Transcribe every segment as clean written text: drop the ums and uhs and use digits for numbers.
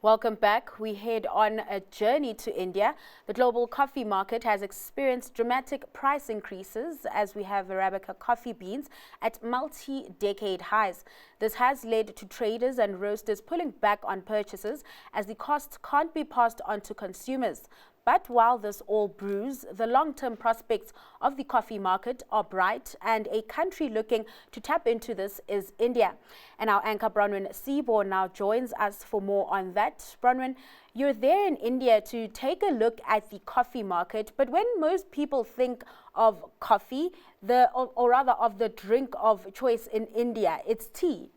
Welcome back. We head on a journey to India. The global coffee market has experienced dramatic price increases as we have Arabica coffee beans at multi-decade highs. This has led to traders and roasters pulling back on purchases as the costs can't be passed on to consumers. But while this all brews, the long-term prospects of the coffee market are bright, and a country looking to tap into this is India. And our anchor Bronwyn Seaborn now joins us for more on that. Bronwyn, you're there in India to take a look at the coffee market, but when most people think of coffee, or rather of the drink of choice in India, it's tea.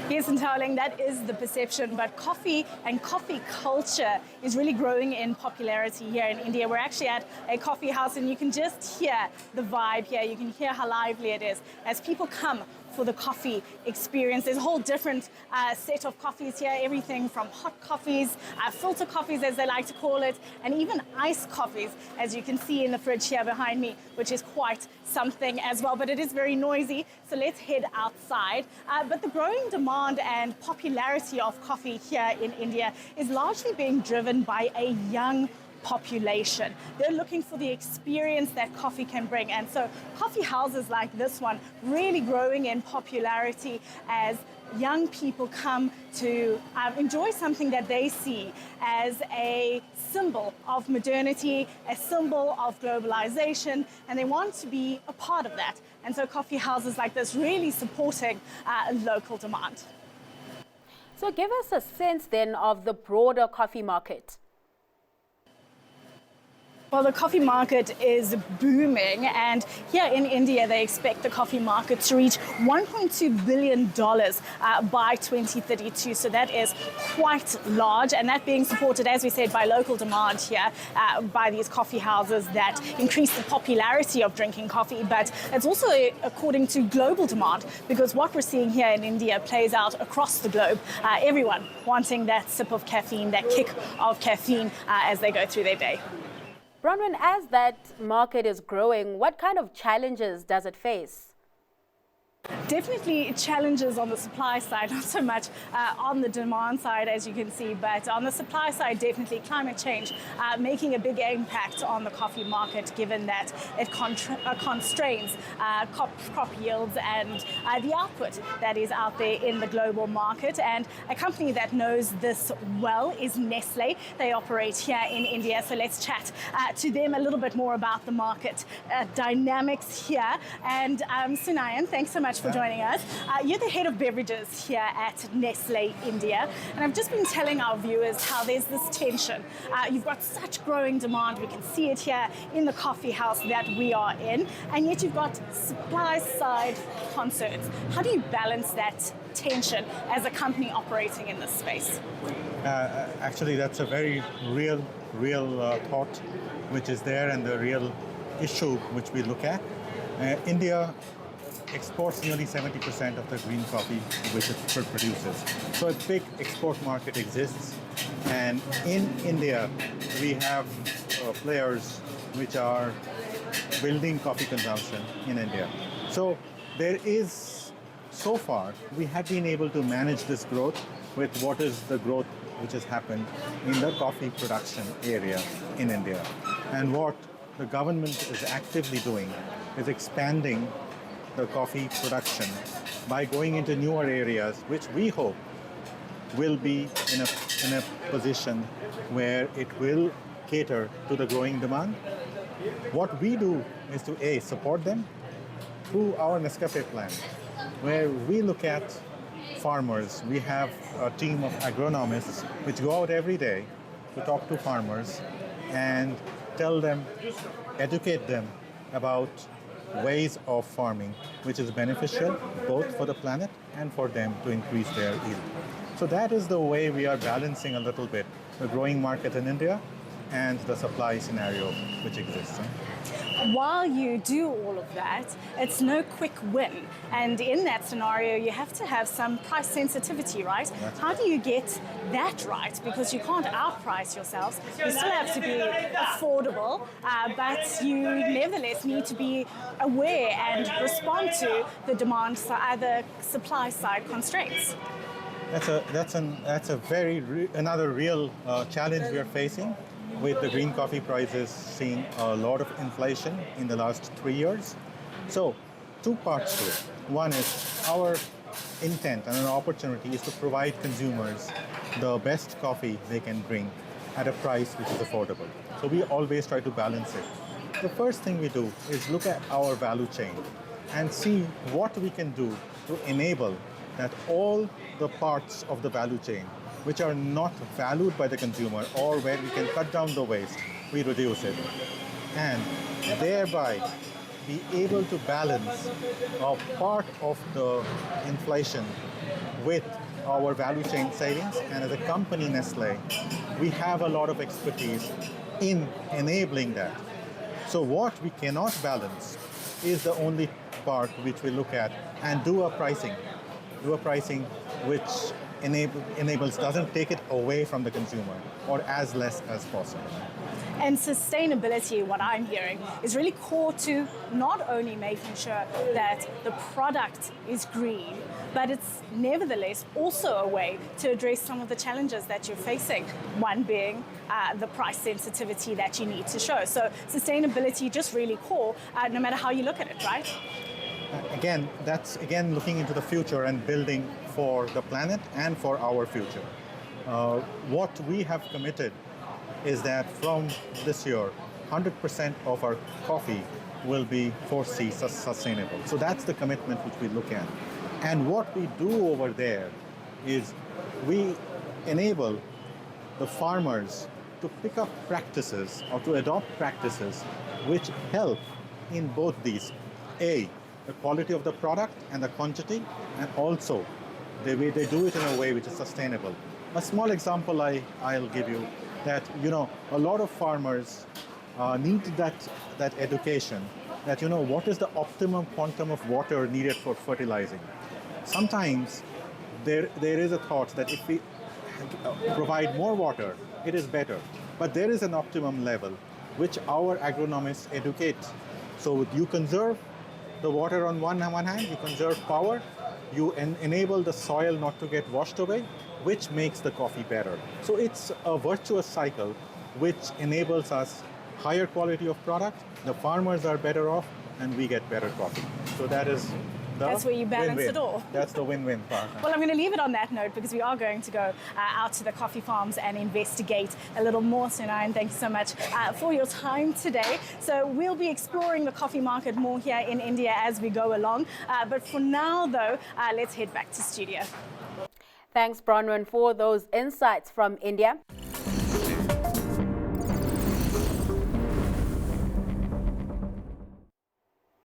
Yes, and Tarling, that is the perception, but coffee and coffee culture is really growing in popularity here in India. We're actually at a coffee house and you can just hear the vibe here. You can hear how lively it is as people come for the coffee experience. There's a whole different set of coffees here, everything from hot coffees, filter coffees as they like to call it, and even iced coffees, as you can see in the fridge here behind me, which is quite something as well, but it is very noisy, so let's head outside. But the growing demand and popularity of coffee here in India is largely being driven by a young population. They're looking for the experience that coffee can bring, and so coffee houses like this one really growing in popularity as young people come to enjoy something that they see as a symbol of modernity, a symbol of globalization, and they want to be a part of that. And so coffee houses like this really supporting local demand. So give us a sense then of the broader coffee market. Well, the coffee market is booming, and here in India, they expect the coffee market to reach $1.2 billion by 2032. So that is quite large, and that being supported, as we said, by local demand here, by these coffee houses that increase the popularity of drinking coffee. But it's also according to global demand, because what we're seeing here in India plays out across the globe. Everyone wanting that sip of caffeine, that kick of caffeine as they go through their day. Bronwyn, as that market is growing, what kind of challenges does it face? Definitely challenges on the supply side, not so much on the demand side, as you can see, but on the supply side, definitely climate change making a big impact on the coffee market, given that it constrains crop yields and the output that is out there in the global market. And a company that knows this well is Nestle. They operate here in India, so let's chat to them a little bit more about the market dynamics here. And Sunayan, thanks so much for joining us. You're the head of beverages here at Nestle India, and I've just been telling our viewers how there's this tension. You've got such growing demand, we can see it here in the coffee house that we are in, and yet you've got supply side concerns. How do you balance that tension as a company operating in this space? Actually, that's a very real thought which is there, and the real issue which we look at. India exports nearly 70% of the green coffee which it produces. So a big export market exists, and in India we have players which are building coffee consumption in India. So there is, so far, we have been able to manage this growth with what is the growth which has happened in the coffee production area in India. And what the government is actively doing is expanding the coffee production by going into newer areas, which we hope will be in a position where it will cater to the growing demand. What we do is to support them through our Nescafe plan, where we look at farmers. We have a team of agronomists which go out every day to talk to farmers and tell them, educate them about ways of farming which is beneficial both for the planet and for them to increase their yield. So that is the way we are balancing a little bit the growing market in India and the supply scenario which exists. While you do all of that, it's no quick win. And in that scenario, you have to have some price sensitivity, right? How do you get that right? Because you can't outprice yourselves. You still have to be affordable, but you nevertheless need to be aware and respond to the demand side, the supply side constraints. Another real challenge we are facing with the green coffee prices seeing a lot of inflation in the last 3 years. So, two parts to it. One is our intent and an opportunity is to provide consumers the best coffee they can drink at a price which is affordable. So we always try to balance it. The first thing we do is look at our value chain and see what we can do to enable that all the parts of the value chain which are not valued by the consumer or where we can cut down the waste, we reduce it. And thereby be able to balance a part of the inflation with our value chain savings. And as a company, Nestle, we have a lot of expertise in enabling that. So what we cannot balance is the only part which we look at and do a pricing which doesn't take it away from the consumer or as less as possible. And sustainability, what I'm hearing, is really core to not only making sure that the product is green, but it's nevertheless also a way to address some of the challenges that you're facing, one being the price sensitivity that you need to show. So sustainability just really core, no matter how you look at it, right? Again, that's looking into the future and building for the planet and for our future. What we have committed is that from this year, 100% of our coffee will be 4C sustainable. So that's the commitment which we look at. And what we do over there is we enable the farmers to pick up practices or to adopt practices which help in both these. A, the quality of the product and the quantity, and also the way they do it in a way which is sustainable. A small example I'll give you that, a lot of farmers need that education that, what is the optimum quantum of water needed for fertilizing. Sometimes there is a thought that if we provide more water, it is better. But there is an optimum level which our agronomists educate. So you conserve the water on one hand, you conserve power, you enable the soil not to get washed away, which makes the coffee better. So it's a virtuous cycle which enables us higher quality of product, the farmers are better off, and we get better coffee. So that's where you balance win-win. it all. That's the win-win part. Well, I'm going to leave it on that note because we are going to go out to the coffee farms and investigate a little more. So, Narayan, thank you so much for your time today. So we'll be exploring the coffee market more here in India as we go along. But for now, though, let's head back to studio. Thanks, Bronwyn, for those insights from India.